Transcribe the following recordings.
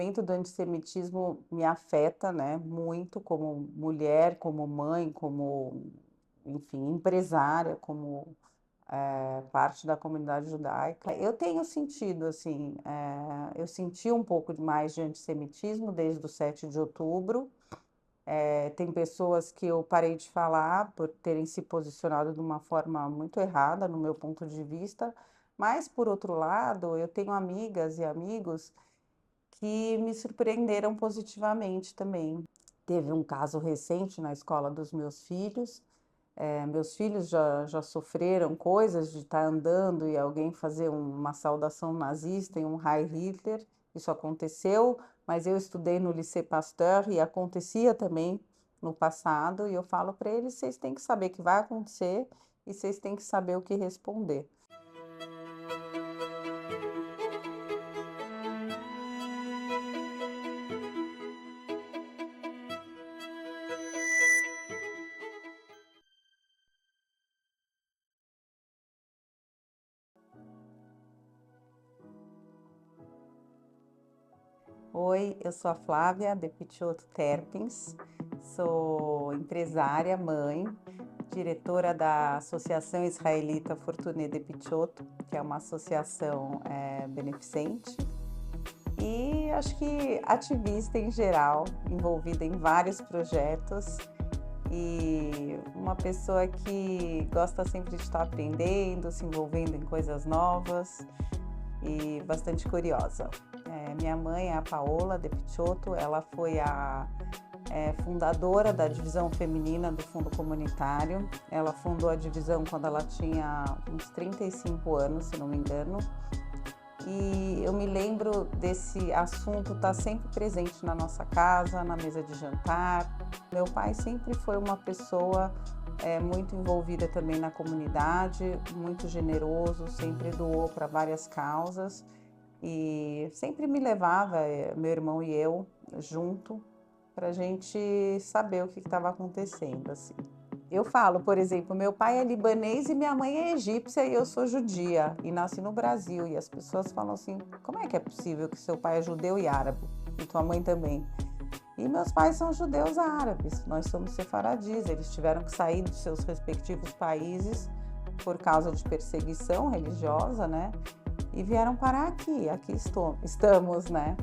O evento do antissemitismo me afeta, né, muito como mulher, como mãe, como, enfim, empresária, como parte da comunidade judaica. Eu tenho sentido, assim, eu senti um pouco mais de antissemitismo desde o 7 de outubro. Tem pessoas que eu parei de falar por terem se posicionado de uma forma muito errada, no meu ponto de vista, mas, por outro lado, eu tenho amigas e amigos que me surpreenderam positivamente também. Teve um caso recente na escola dos meus filhos já sofreram coisas de estar andando e alguém fazer uma saudação nazista em um Heil Hitler, isso aconteceu, mas eu estudei no Lycée Pasteur e acontecia também no passado, e eu falo para eles: "Vocês têm que saber que vai acontecer e vocês têm que saber o que responder". Oi, eu sou a Flávia de Pichotto Terpins, sou empresária, mãe, diretora da Associação Israelita Fortuné de Pichotto, que é uma associação beneficente, e acho que ativista em geral, envolvida em vários projetos, e uma pessoa que gosta sempre de estar aprendendo, se envolvendo em coisas novas e bastante curiosa. Minha mãe é a Paola de Pichotto, ela foi a fundadora da divisão feminina do Fundo Comunitário. Ela fundou a divisão quando ela tinha uns 35 anos, se não me engano. E eu me lembro desse assunto estar sempre presente na nossa casa, na mesa de jantar. Meu pai sempre foi uma pessoa muito envolvida também na comunidade, muito generoso, sempre doou para várias causas e sempre me levava, meu irmão e eu, junto, para a gente saber o que estava acontecendo, assim. Eu falo, por exemplo, meu pai é libanês e minha mãe é egípcia e eu sou judia e nasci no Brasil. E as pessoas falam assim: como é que é possível que seu pai é judeu e árabe? E tua mãe também? E meus pais são judeus árabes, nós somos sefaradis, eles tiveram que sair dos seus respectivos países por causa de perseguição religiosa, né? E vieram parar aqui, estamos, né?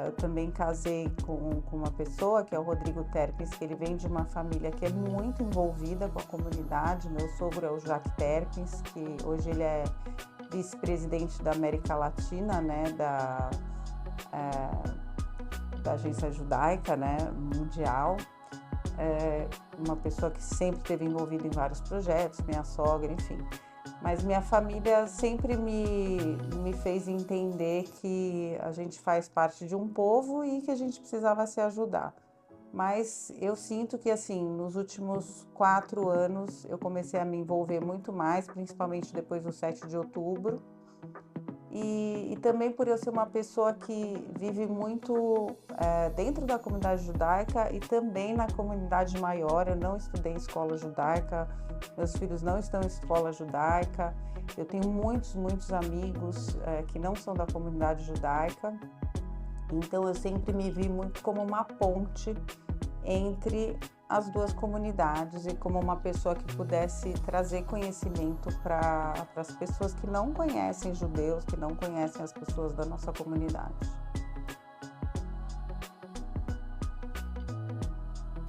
Eu também casei com uma pessoa, que é o Rodrigo Terpes, que ele vem de uma família que é muito envolvida com a comunidade. Meu sogro é o Jacques Terpes, que hoje ele é vice-presidente da América Latina, né, da agência judaica, né, mundial. Uma pessoa que sempre esteve envolvida em vários projetos, minha sogra, enfim. Mas minha família sempre me fez entender que a gente faz parte de um povo e que a gente precisava se ajudar. Mas eu sinto que, assim, nos últimos 4 anos eu comecei a me envolver muito mais, principalmente depois do 7 de outubro. E também por eu ser uma pessoa que vive muito dentro da comunidade judaica e também na comunidade maior. Eu não estudei em escola judaica, meus filhos não estão em escola judaica. Eu tenho muitos amigos que não são da comunidade judaica. Então eu sempre me vi muito como uma ponte entre as duas comunidades e como uma pessoa que pudesse trazer conhecimento para as pessoas que não conhecem judeus, que não conhecem as pessoas da nossa comunidade.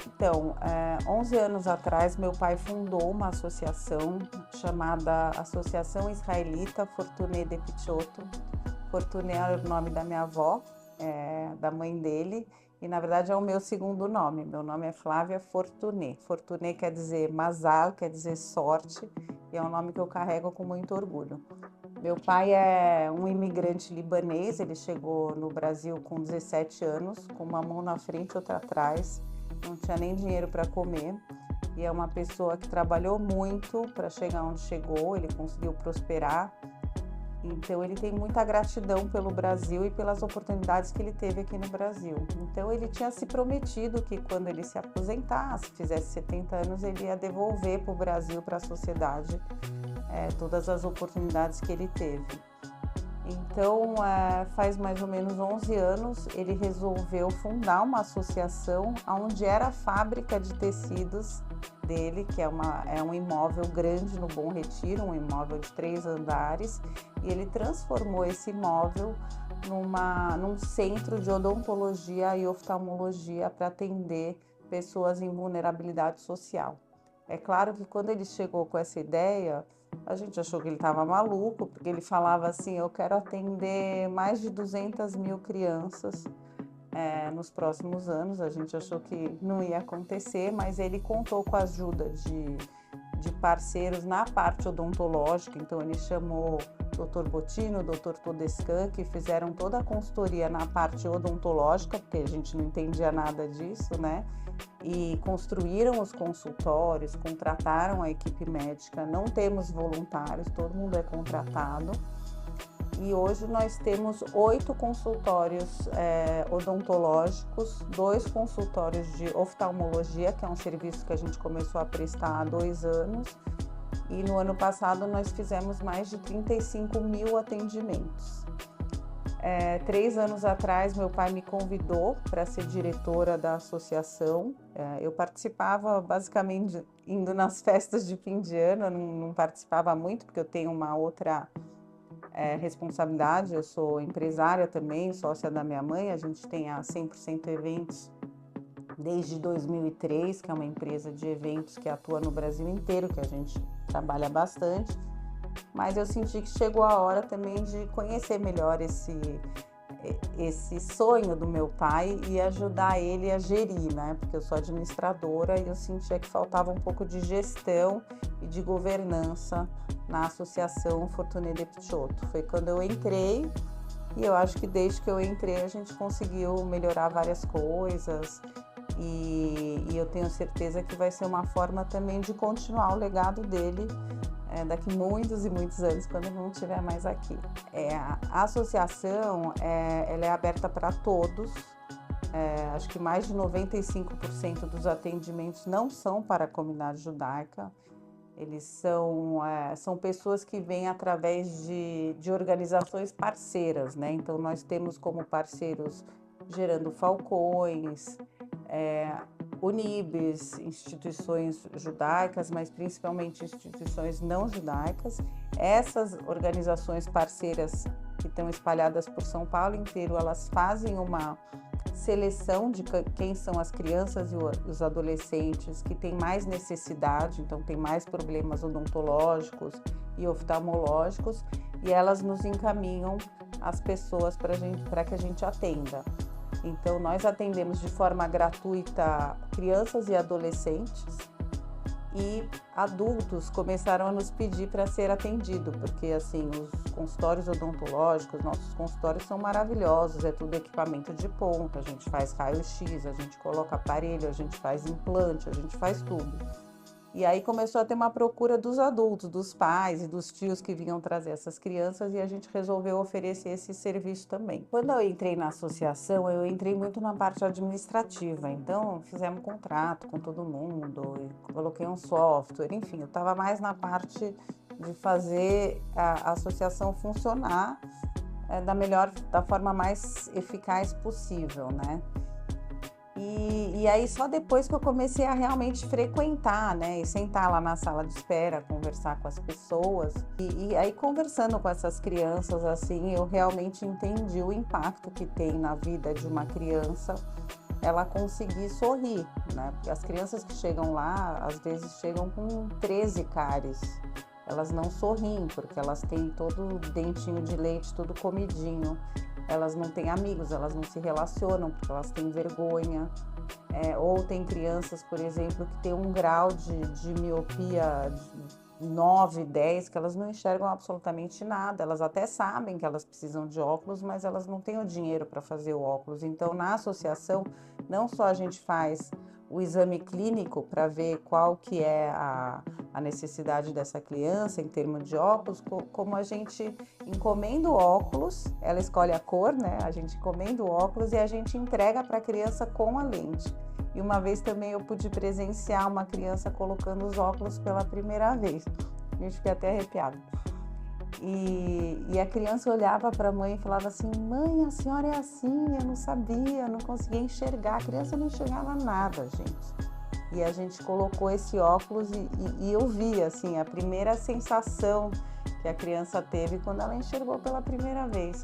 Então, 11 anos atrás, meu pai fundou uma associação chamada Associação Israelita Fortuné de Pichotto. Fortuné é o nome da minha avó, da mãe dele, e na verdade é o meu segundo nome. Meu nome é Flávia Fortuné. Fortuné quer dizer mazal, quer dizer sorte, e é um nome que eu carrego com muito orgulho. Meu pai é um imigrante libanês, ele chegou no Brasil com 17 anos, com uma mão na frente e outra atrás, não tinha nem dinheiro para comer, e é uma pessoa que trabalhou muito para chegar onde chegou, ele conseguiu prosperar. Então ele tem muita gratidão pelo Brasil e pelas oportunidades que ele teve aqui no Brasil. Então ele tinha se prometido que quando ele se aposentasse, fizesse 70 anos, ele ia devolver para o Brasil, para a sociedade, todas as oportunidades que ele teve. Então, faz mais ou menos 11 anos, ele resolveu fundar uma associação onde era a fábrica de tecidos dele, que é um imóvel grande no Bom Retiro, um imóvel de 3 andares, e ele transformou esse imóvel num centro de odontologia e oftalmologia para atender pessoas em vulnerabilidade social. É claro que quando ele chegou com essa ideia, a gente achou que ele estava maluco, porque ele falava assim: eu quero atender mais de 200 mil crianças nos próximos anos. A gente achou que não ia acontecer, mas ele contou com a ajuda de parceiros na parte odontológica. Então ele chamou o Dr. Botino, o Dr. Todescan, que fizeram toda a consultoria na parte odontológica, porque a gente não entendia nada disso, né? E construíram os consultórios, contrataram a equipe médica. Não temos voluntários, todo mundo é contratado. E hoje nós temos 8 consultórios odontológicos, 2 consultórios de oftalmologia, que é um serviço que a gente começou a prestar há 2 anos. E no ano passado nós fizemos mais de 35 mil atendimentos. 3 anos atrás, meu pai me convidou para ser diretora da associação. Eu participava basicamente indo nas festas de fim de ano, eu não participava muito, porque eu tenho uma outra responsabilidade. Eu sou empresária também, sócia da minha mãe. A gente tem a 100% Eventos desde 2003, que é uma empresa de eventos que atua no Brasil inteiro, que a gente trabalha bastante. Mas eu senti que chegou a hora também de conhecer melhor esse sonho do meu pai e ajudar ele a gerir, né? Porque eu sou administradora e eu sentia que faltava um pouco de gestão e de governança na Associação Fortuné de Picciotto. Foi quando eu entrei e eu acho que desde que eu entrei a gente conseguiu melhorar várias coisas e eu tenho certeza que vai ser uma forma também de continuar o legado dele daqui muitos e muitos anos, quando ele não estiver mais aqui. A associação ela é aberta para todos. Acho que mais de 95% dos atendimentos não são para a comunidade judaica. Eles são pessoas que vêm através de organizações parceiras, né? Então, nós temos como parceiros Gerando Falcões, Unibes, instituições judaicas, mas principalmente instituições não judaicas. Essas organizações parceiras que estão espalhadas por São Paulo inteiro, elas fazem uma seleção de quem são as crianças e os adolescentes que têm mais necessidade, então tem mais problemas odontológicos e oftalmológicos, e elas nos encaminham as pessoas para que a gente atenda. Então, nós atendemos de forma gratuita crianças e adolescentes, e adultos começaram a nos pedir para ser atendido, porque assim, os consultórios odontológicos, nossos consultórios são maravilhosos, é tudo equipamento de ponta, a gente faz raio-x, a gente coloca aparelho, a gente faz implante, a gente faz tudo. E aí começou a ter uma procura dos adultos, dos pais e dos tios que vinham trazer essas crianças, e a gente resolveu oferecer esse serviço também. Quando eu entrei na associação, eu entrei muito na parte administrativa, então fizemos contrato com todo mundo, coloquei um software, enfim, eu estava mais na parte de fazer a associação funcionar da forma mais eficaz possível, né? E aí só depois que eu comecei a realmente frequentar, né, e sentar lá na sala de espera, conversar com as pessoas, e aí conversando com essas crianças, assim, eu realmente entendi o impacto que tem na vida de uma criança ela conseguir sorrir, né, porque as crianças que chegam lá, às vezes chegam com 13 cáries, elas não sorriem, porque elas têm todo o dentinho de leite, tudo comidinho. Elas não têm amigos, elas não se relacionam porque elas têm vergonha. Ou tem crianças, por exemplo, que têm um grau de miopia de 9, 10, que elas não enxergam absolutamente nada. Elas até sabem que elas precisam de óculos, mas elas não têm o dinheiro para fazer o óculos. Então, na associação, não só a gente faz o exame clínico para ver qual que é a necessidade dessa criança em termos de óculos, como a gente encomenda o óculos, ela escolhe a cor, né? A gente encomenda o óculos e a gente entrega para a criança com a lente. E uma vez também eu pude presenciar uma criança colocando os óculos pela primeira vez. A gente fica até arrepiado. E a criança olhava para a mãe e falava assim: mãe, a senhora é assim, eu não sabia, não conseguia enxergar. A criança não enxergava nada, gente. E a gente colocou esse óculos e eu vi assim, a primeira sensação que a criança teve quando ela enxergou pela primeira vez.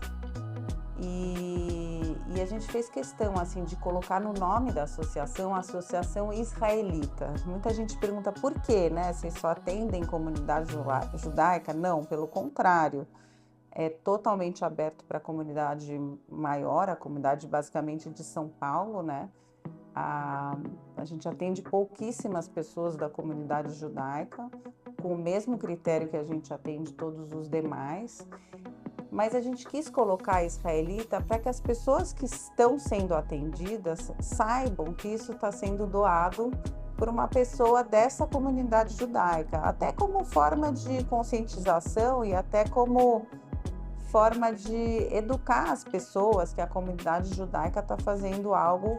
E a gente fez questão assim de colocar no nome da associação, a Associação Israelita. Muita gente pergunta por quê, né? Vocês só atendem comunidade judaica? Não, pelo contrário. É totalmente aberto para a comunidade maior, a comunidade basicamente de São Paulo, né? A gente atende pouquíssimas pessoas da comunidade judaica, com o mesmo critério que a gente atende todos os demais. Mas a gente quis colocar a israelita para que as pessoas que estão sendo atendidas saibam que isso está sendo doado por uma pessoa dessa comunidade judaica, até como forma de conscientização e até como forma de educar as pessoas que a comunidade judaica está fazendo algo,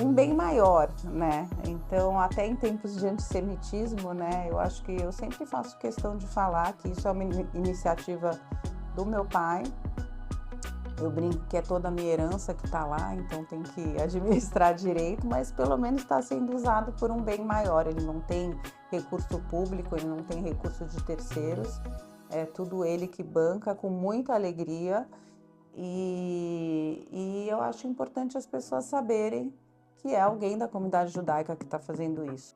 um bem maior, né? Então, até em tempos de antissemitismo, né? Eu acho que eu sempre faço questão de falar que isso é uma iniciativa do meu pai. Eu brinco que é toda a minha herança que está lá, então tem que administrar direito, mas pelo menos está sendo usado por um bem maior. Ele não tem recurso público, ele não tem recurso de terceiros, é tudo ele que banca com muita alegria. E eu acho importante as pessoas saberem que é alguém da comunidade judaica que está fazendo isso.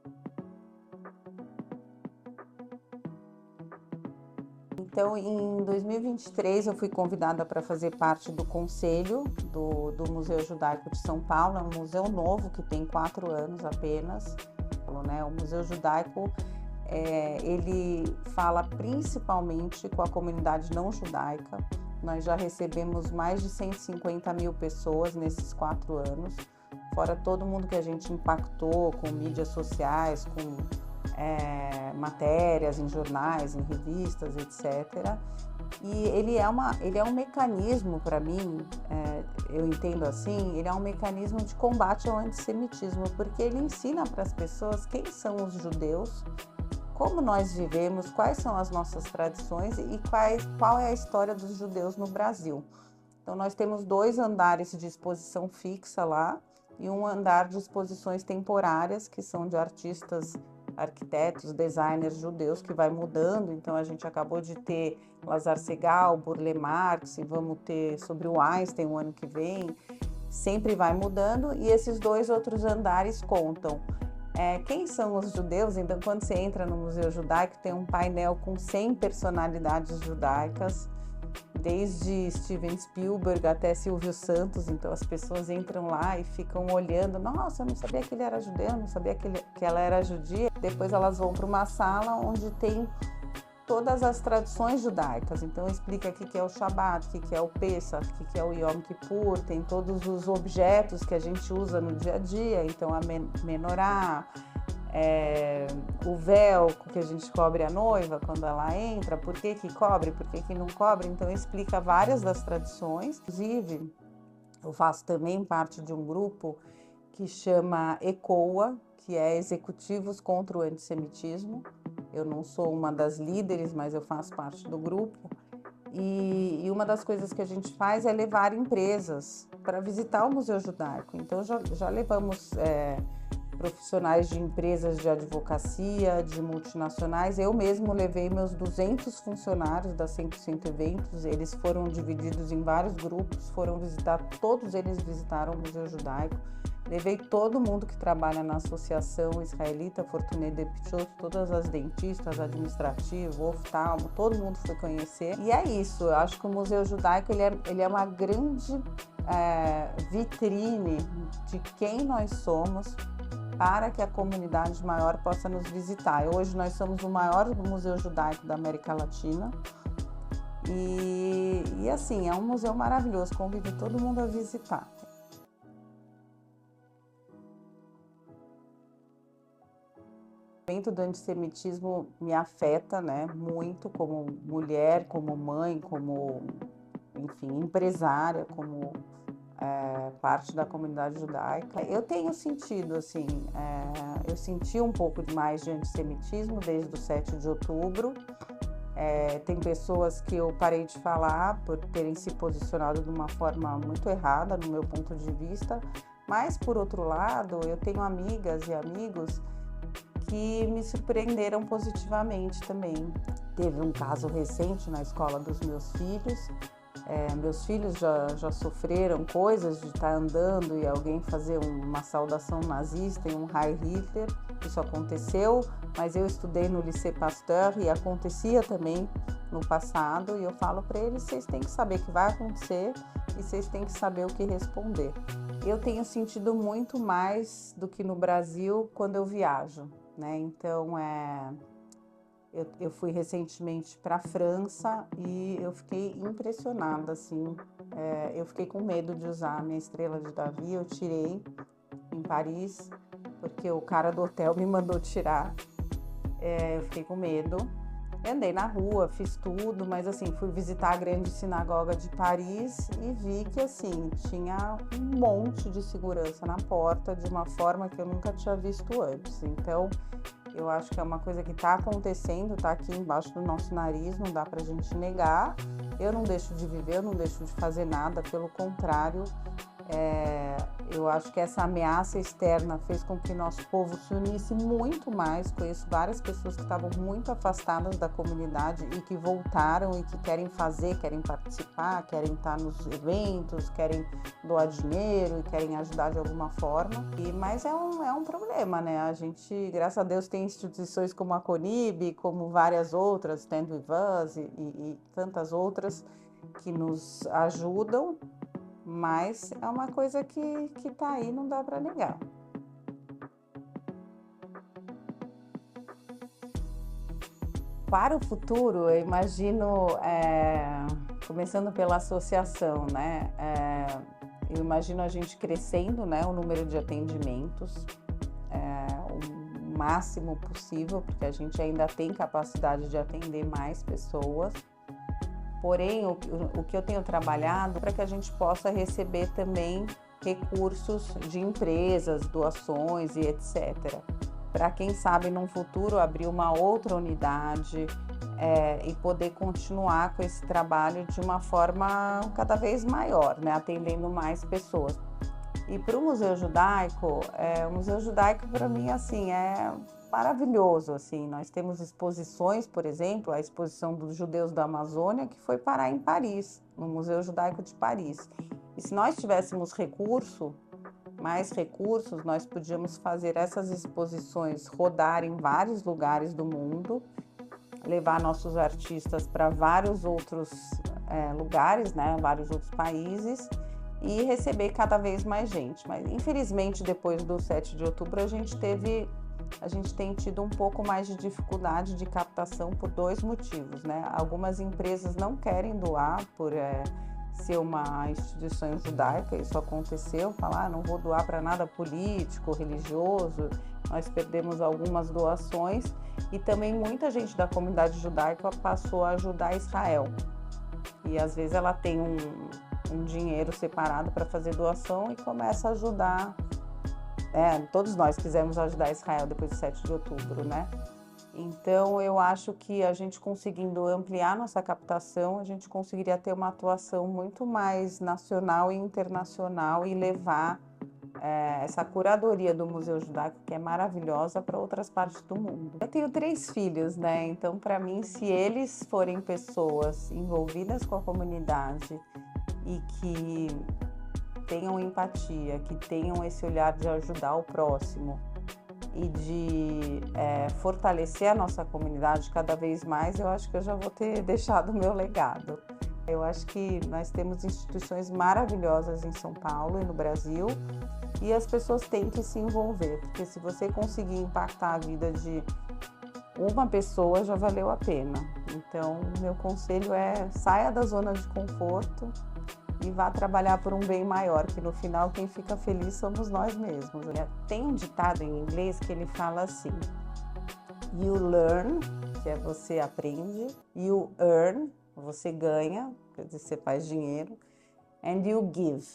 Então, em 2023, eu fui convidada para fazer parte do conselho do Museu Judaico de São Paulo. É um museu novo que tem 4 anos apenas. Né? O Museu Judaico, ele fala principalmente com a comunidade não judaica. Nós já recebemos mais de 150 mil pessoas nesses 4 anos, fora todo mundo que a gente impactou com mídias sociais, com matérias em jornais, em revistas, etc. E ele é um mecanismo, para mim, eu entendo assim, ele é um mecanismo de combate ao antissemitismo, porque ele ensina para as pessoas quem são os judeus, como nós vivemos, quais são as nossas tradições e qual é a história dos judeus no Brasil. Então, nós temos 2 andares de exposição fixa lá e um andar de exposições temporárias, que são de artistas, arquitetos, designers judeus, que vai mudando. Então, a gente acabou de ter Lazar Segal, Burle Marx, e vamos ter sobre o Einstein o ano que vem. Sempre vai mudando, e esses 2 outros andares contam quem são os judeus. Então, quando você entra no Museu Judaico, tem um painel com 100 personalidades judaicas, desde Steven Spielberg até Silvio Santos. Então, as pessoas entram lá e ficam olhando. Nossa, eu não sabia que ele era judeu, eu não sabia que ela era judia. Depois elas vão para uma sala onde tem todas as tradições judaicas. Então, explica o que é o Shabat, o que é o Pesach, o que é o Yom Kippur, tem todos os objetos que a gente usa no dia a dia. Então, a menorá, o véu que a gente cobre a noiva quando ela entra, por que cobre, por que não cobre. Então, explica várias das tradições. Inclusive, eu faço também parte de um grupo que chama ECOA, que é Executivos contra o Antissemitismo. Eu não sou uma das líderes, mas eu faço parte do grupo. E uma das coisas que a gente faz é levar empresas para visitar o Museu Judaico. Então, já levamos profissionais de empresas de advocacia, de multinacionais. Eu mesmo levei meus 200 funcionários da 100% Eventos. Eles foram divididos em vários grupos, foram visitar, todos eles visitaram o Museu Judaico. Levei todo mundo que trabalha na Associação Israelita Fortuné de Pichot, todas as dentistas, administrativo, oftalmo, todo mundo foi conhecer. E é isso, eu acho que o Museu Judaico ele é uma grande vitrine de quem nós somos, para que a comunidade maior possa nos visitar. Hoje nós somos o maior museu judaico da América Latina. E assim, é um museu maravilhoso, convido todo mundo a visitar. O evento do antissemitismo me afeta, né, muito, como mulher, como mãe, como, enfim, empresária, como parte da comunidade judaica. Eu tenho sentido, assim, eu senti um pouco mais de antissemitismo desde o 7 de outubro, Tem pessoas que eu parei de falar por terem se posicionado de uma forma muito errada, no meu ponto de vista, mas, por outro lado, eu tenho amigas e amigos que me surpreenderam positivamente também. Teve um caso recente na escola dos meus filhos. Meus filhos já sofreram coisas de estar andando e alguém fazer uma saudação nazista em um Heil Hitler. Isso aconteceu, mas eu estudei no Lycée Pasteur e acontecia também no passado. E eu falo para eles, vocês têm que saber que vai acontecer e vocês têm que saber o que responder. Eu tenho sentido muito mais do que no Brasil quando eu viajo, né? Então, eu fui recentemente para a França e eu fiquei impressionada, assim. Eu fiquei com medo de usar a minha estrela de Davi, eu tirei em Paris, porque o cara do hotel me mandou tirar. Eu fiquei com medo. Andei na rua, fiz tudo, mas assim, fui visitar a grande sinagoga de Paris e vi que assim, tinha um monte de segurança na porta de uma forma que eu nunca tinha visto antes. Então, eu acho que é uma coisa que está acontecendo, está aqui embaixo do nosso nariz, não dá pra gente negar. Eu não deixo de viver, eu não deixo de fazer nada, pelo contrário, eu acho que essa ameaça externa fez com que nosso povo se unisse muito mais. Conheço várias pessoas que estavam muito afastadas da comunidade e que voltaram e que querem fazer, querem participar, querem estar nos eventos, querem doar dinheiro e querem ajudar de alguma forma. Mas é um problema, né? A gente, graças a Deus, tem instituições como a CONIB, como várias outras, Stand With Us e tantas outras que nos ajudam. Mas é uma coisa que tá aí, não dá para negar. Para o futuro, eu imagino, começando pela associação, né? Eu imagino a gente crescendo, né, o número de atendimentos, o máximo possível, porque a gente ainda tem capacidade de atender mais pessoas. Porém, o que eu tenho trabalhado para que a gente possa receber também recursos de empresas, doações e etc. Para quem sabe, num futuro, abrir uma outra unidade e poder continuar com esse trabalho de uma forma cada vez maior, né? Atendendo mais pessoas. E para o Museu Judaico, o Museu Judaico para mim assim é maravilhoso, assim. Nós temos exposições, por exemplo, a exposição dos judeus da Amazônia que foi parar em Paris, no Museu Judaico de Paris. E se nós tivéssemos mais recursos, nós podíamos fazer essas exposições rodar em vários lugares do mundo, levar nossos artistas para vários outros lugares, né, vários outros países, e receber cada vez mais gente. Mas, infelizmente, depois do 7 de outubro, a gente tem tido um pouco mais de dificuldade de captação por 2 motivos, né? Algumas empresas não querem doar por ser uma instituição judaica, isso aconteceu, falar, não vou doar para nada político, religioso. Nós perdemos algumas doações e também muita gente da comunidade judaica passou a ajudar Israel. E às vezes ela tem um dinheiro separado para fazer doação e começa a ajudar. Todos nós quisemos ajudar Israel depois do 7 de outubro, né? Então, eu acho que a gente conseguindo ampliar nossa captação, a gente conseguiria ter uma atuação muito mais nacional e internacional e levar essa curadoria do Museu Judaico, que é maravilhosa, para outras partes do mundo. Eu tenho 3 filhos, né? Então, para mim, se eles forem pessoas envolvidas com a comunidade e que tenham empatia, que tenham esse olhar de ajudar o próximo e de fortalecer a nossa comunidade cada vez mais, eu acho que eu já vou ter deixado o meu legado. Eu acho que nós temos instituições maravilhosas em São Paulo e no Brasil e as pessoas têm que se envolver, porque se você conseguir impactar a vida de uma pessoa, já valeu a pena. Então, meu conselho é saia da zona de conforto e vá trabalhar por um bem maior, que no final quem fica feliz somos nós mesmos. Tem um ditado em inglês que ele fala assim: you learn, que é você aprende, you earn, você ganha, quer dizer, você faz dinheiro, and you give,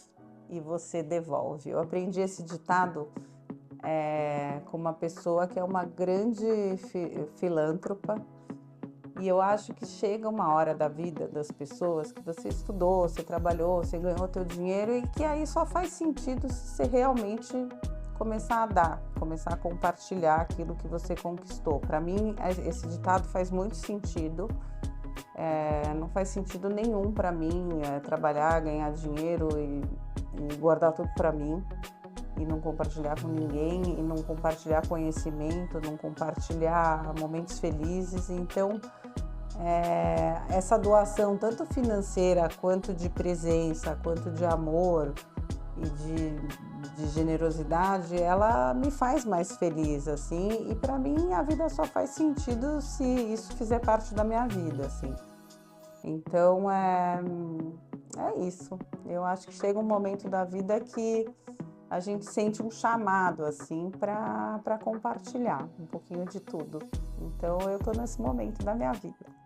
e você devolve. Eu aprendi esse ditado com uma pessoa que é uma grande filântropa, E eu acho que chega uma hora da vida das pessoas que você estudou, você trabalhou, você ganhou teu dinheiro e que aí só faz sentido se você realmente começar a dar, começar a compartilhar aquilo que você conquistou. Para mim, esse ditado faz muito sentido. Não faz sentido nenhum para mim trabalhar, ganhar dinheiro e guardar tudo para mim e não compartilhar com ninguém, e não compartilhar conhecimento, não compartilhar momentos felizes. Então, essa doação, tanto financeira quanto de presença, quanto de amor e de generosidade, ela me faz mais feliz, assim, e para mim a vida só faz sentido se isso fizer parte da minha vida, assim. Então, é isso. Eu acho que chega um momento da vida que a gente sente um chamado, assim, para compartilhar um pouquinho de tudo. Então, eu tô nesse momento da minha vida.